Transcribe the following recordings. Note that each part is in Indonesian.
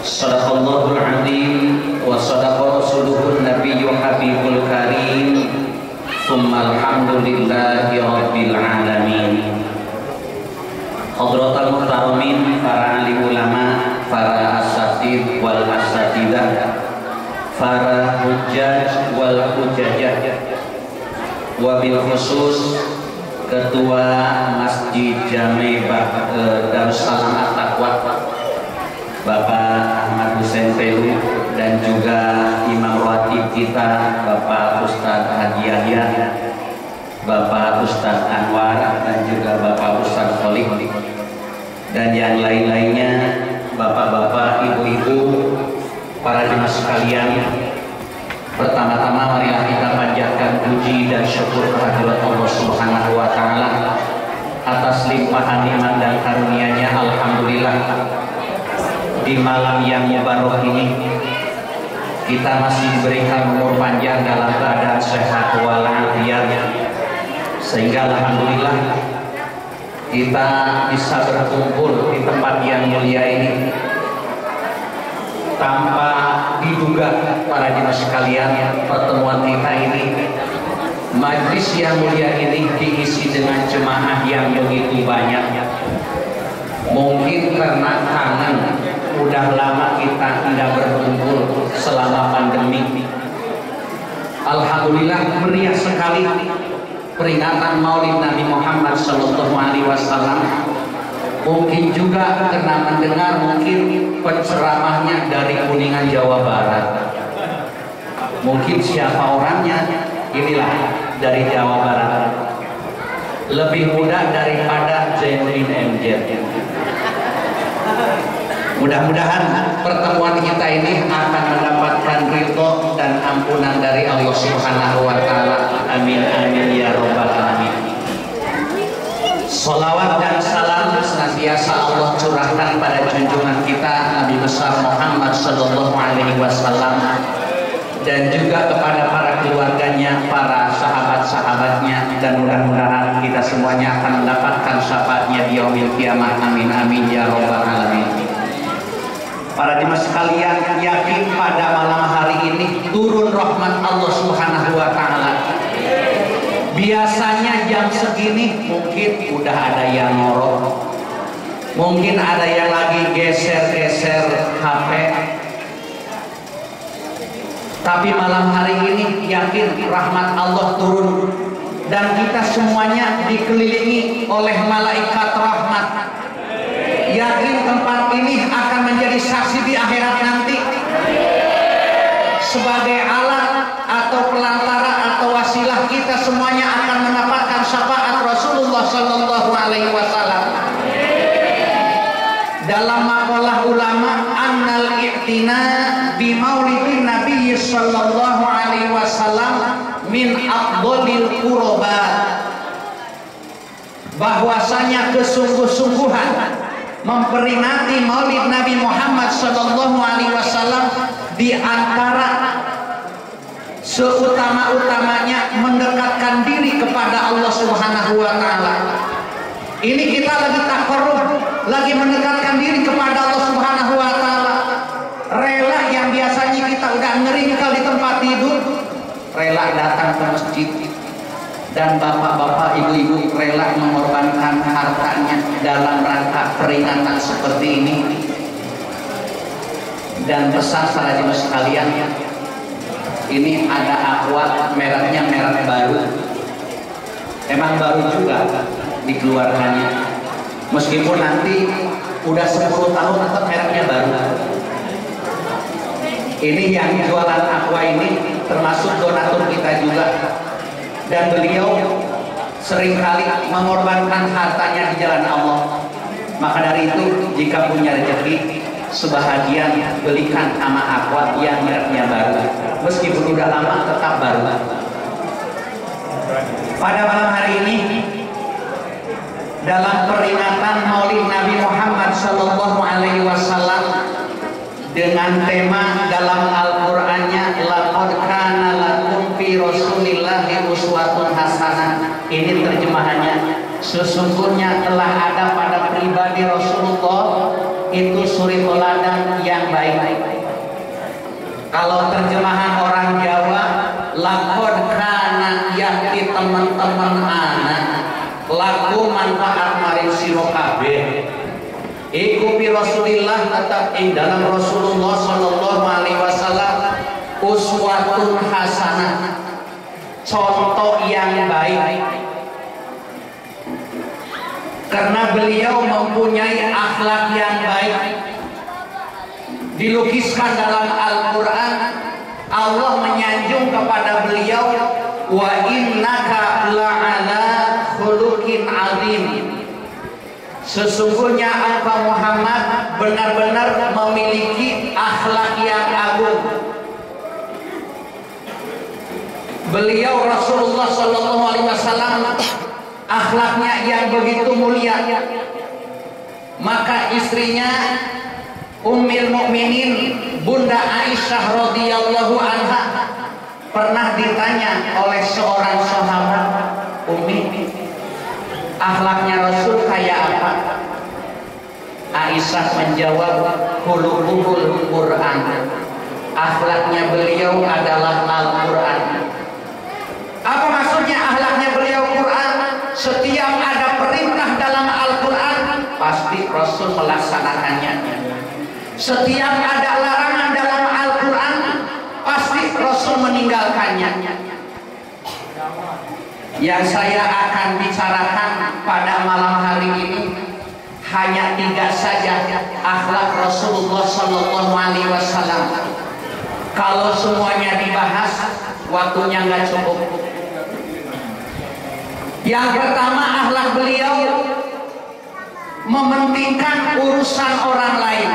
Shadaqallahul adzim wa shadaqa rasuluhun nabiyyul habibul karim. Tsumma alhamdulillahi rabbil alamin. Hadratul muhtaramin, para alim ulama, para asatidz wal asatidah, para hujjaj wal hujjajah, wabil khusus Ketua Masjid Jami Darussalam At-Taqwa Bapak Ahmad Hussein Pelu, dan juga Imam Ratib kita Bapak Ustadz Haji Yahya, Bapak Ustadz Anwar, dan juga Bapak Ustadz Kholik, dan yang lain-lainnya, bapak-bapak, ibu-ibu, para jemaah sekalian. Pertama-tama marilah kita panjatkan puji dan syukur kehadirat Allah Subhanahu wa taala atas limpahan nikmat dan karunia-Nya. Alhamdulillah, di malam yang mubarak ini kita masih diberikan umur panjang dalam keadaan sehat walafiat, sehingga alhamdulillah kita bisa berkumpul di tempat yang mulia ini tanpa diduga. Para jemaah sekalian, pertemuan kita ini, majlis yang mulia ini diisi dengan jemaah yang begitu banyak. Mungkin karena kangen, udah lama kita tidak berkumpul selama pandemi. Alhamdulillah, meriah sekali peringatan Maulid Nabi Muhammad SAW. Mungkin juga karena mendengar mungkin penceramahnya dari Kuningan, Jawa Barat. Mungkin siapa orangnya? Inilah dari Jawa Barat. Lebih muda daripada Zainuddin MZ. Mudah-mudahan pertemuan kita ini akan mendapatkan ridho dan ampunan dari Allah Subhanahu wa taala. Amin amin ya rabbal alamin. Salawat dan salam senantiasa Allah curahkan pada junjungan kita Nabi besar Muhammad sallallahu alaihi wasallam, dan juga kepada para keluarganya, para sahabat-sahabatnya, dan mudah-mudahan kita semuanya akan mendapatkan syafaatnya di yaumil qiyamah. Amin amin ya rabbal alamin. Para jemaah sekalian, yakin pada malam hari ini turun rahmat Allah Subhanahu wa taala. Biasanya jam segini mungkin udah ada yang ngorok, mungkin ada yang lagi geser-geser HP. Tapi malam hari ini yakin rahmat Allah turun, dan kita semuanya dikelilingi oleh malaikat rahmat. Yakin tempat ini akan menjadi saksi di akhirat nanti sebagai alat atau pelantara atau wasilah kita semuanya akan mendapatkan syafaat Rasulullah sallallahu alaihi wasallam. Dalam makalah ulama, annal i'tina bi maulidin nabi sallallahu alaihi wasallam min afdhalil qurbat, bahwasanya kesungguh-sungguhan memperingati Maulid Nabi Muhammad sallallahu alaihi wasallam di antara seutama-utamanya mendekatkan diri kepada Allah Subhanahu wa taala. Ini kita lagi taqarrub, lagi mendekatkan diri kepada Allah Subhanahu wa taala. Rela yang biasanya kita udah ngeringkal di tempat tidur, rela datang ke masjid. Dan bapak-bapak, ibu-ibu rela mengorbankan hartanya dalam rangka peringatan seperti ini. Dan pesan para jemaah sekalian, ini ada aqua, mereknya merek baru. Emang baru juga dikeluarkannya, meskipun nanti udah 10 tahun tetap mereknya baru. Ini yang jualan aqua ini termasuk donatur kita juga, dan beliau seringkali mengorbankan hartanya di jalan Allah. Maka dari itu, jika punya rezeki, sebahagian belikan sama aqua yang mereknya baru, meskipun udah lama tetap baru. Pada malam hari ini, dalam peringatan Maulid Nabi Muhammad sallallahu alaihi wasallam dengan tema dalam Al-Qur'annya laqad kana lakum fi rasulillahi uswatun hasanah. Ini terjemahannya, sesungguhnya telah ada pada pribadi Rasulullah itu suri teladan yang baik. Kalau terjemahan orang Jawa, lakon kana yakti teman-teman anak laku manfaat maring sira kabeh. Iku bi Rasulillah tetap ing dalam Rasulullah sallallahu alaihi wasallam uswatun hasanah, contoh yang baik. Karena beliau mempunyai akhlak yang baik. Dilukiskan dalam Al-Quran, Allah menyanjung kepada beliau, wa innaka la'ala khuluqin azim. Sesungguhnya engkau Muhammad benar-benar memiliki akhlak yang agung. Beliau Rasulullah sallallahu alaihi wasallam akhlaknya yang begitu mulia. Maka istrinya Ummul Mukminin Bunda Aisyah radhiyallahu anha pernah ditanya oleh seorang sahabat, "Umi, akhlaknya Rasul kayak apa?" Aisyah menjawab, "Khuluqul Quran." Akhlaknya beliau adalah Al-Quran. Apa maksudnya akhlaknya beliau Quran? Setiap ada perintah dalam Al-Quran, pasti Rasul melaksanakannya. Setiap ada larangan dalam Al-Quran, pasti Rasul meninggalkannya. Yang saya akan bicarakan pada malam hari ini hanya 3 saja akhlak Rasulullah sallallahu alaihi wasallam. Kalau semuanya dibahas, waktunya nggak cukup. Yang pertama, akhlak beliau mementingkan urusan orang lain.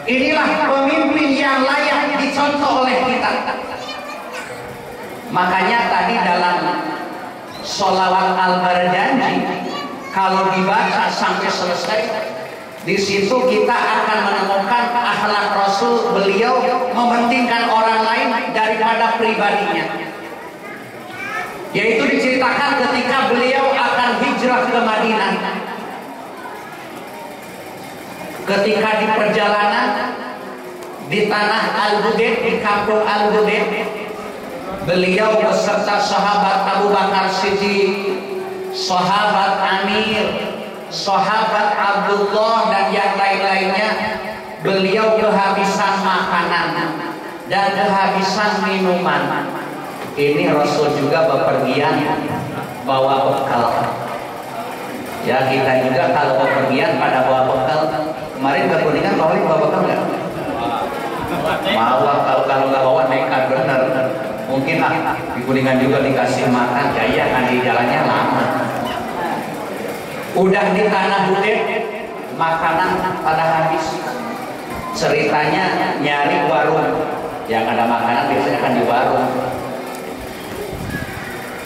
Inilah pemimpin yang layak dicontoh oleh kita. Makanya tadi dalam sholawat Al-Barjanji, kalau dibaca sampai selesai, di situ kita akan menemukan akhlak Rasul. Beliau mementingkan orang lain daripada pribadinya. Yaitu diceritakan ketika beliau akan hijrah ke Madinah. Ketika di perjalanan di tanah Al-Budaid, di kampung Al-Budaid, beliau beserta sahabat Abu Bakar Siddiq, sahabat Amir, sahabat Abdullah dan yang lain-lainnya, beliau kehabisan makanan dan kehabisan minuman. Ini Rasul juga bepergian bawa bekal. Ya, kita juga kalau bepergian pada bawa bekal. Kemarin ke Kuningan bawa bekal nggak? Bawa, kalau nggak bawa nekat benar. Mungkin di Kuningan juga dikasih makan, jaya kan di jalannya lama. Udah di tanah Budaid, makanan pada habis. Ceritanya nyari warung, yang ada makanan biasanya kan di warung.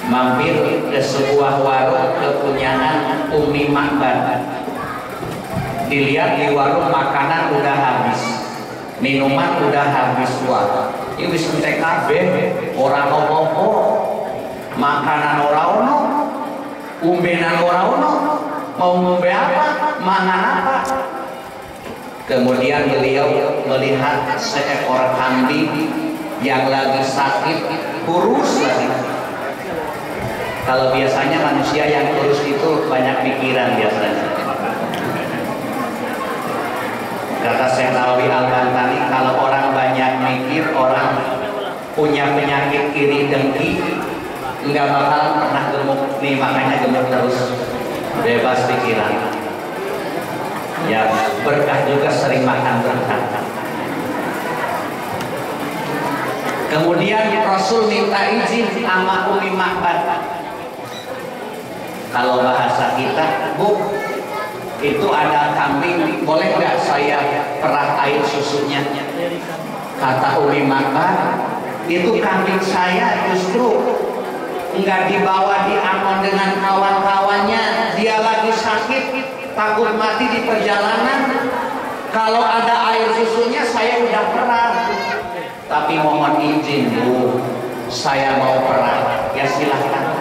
Mampir ke sebuah warung kepunyaan Umi Ma'bad. Dilihat di warung makanan udah habis, minuman udah habis. Wah, ini wis entek kabeh, ora apa-apa. Makanan ora ono, umbenan ora ono. Mau ngombe apa? Mangan apa? Kemudian beliau melihat seekor kambing yang lagi sakit, kurus lagi. Kalau biasanya manusia yang kurus itu banyak pikiran biasanya. Kata Syekh Nawawi Al-Bantani, kalau orang banyak mikir, orang punya penyakit iri dengki, nggak bakalan pernah gemuk nih, makanya gemuk terus, bebas pikiran. Ya, berkah juga sering makan berkah. Kemudian Rasul minta izin sama Umi Ma'bad. Kalau bahasa kita, Bu, itu ada kambing, boleh nggak saya perah air susunya? Kata Umi Ma'bad, itu kambing saya justru nggak dibawa diaman dengan kawan-kawannya, dia lagi sakit, takut mati di perjalanan. Kalau ada air susunya saya udah perah, tapi mohon izin Bu, saya mau perah. Ya silahkan.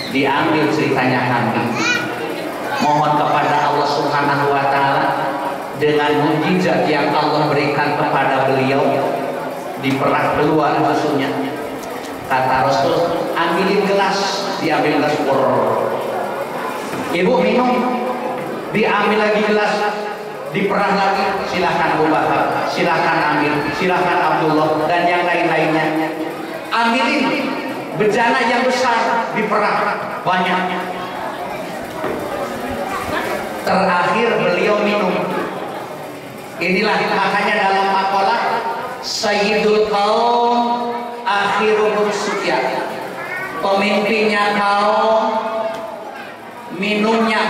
Diambil ceritanya kambing. Mohon kepada Allah Subhanahu wa Ta'ala dengan mukjizat yang Allah berikan kepada beliau, diperah keluar susunya. Kata Rasul, ambilin gelas, diambil gelas. Ibu minum, diambil lagi gelas, diperah lagi. Silahkan Abu Bakar, silahkan ambil, silahkan Abdullah dan yang lain-lainnya. Ambilin bejana yang besar, diperah banyak. Terakhir beliau minum. Inilah makanya dalam makalah Sayyidul Qaum akhiruhum suqya, pemimpinnya kaum minumnya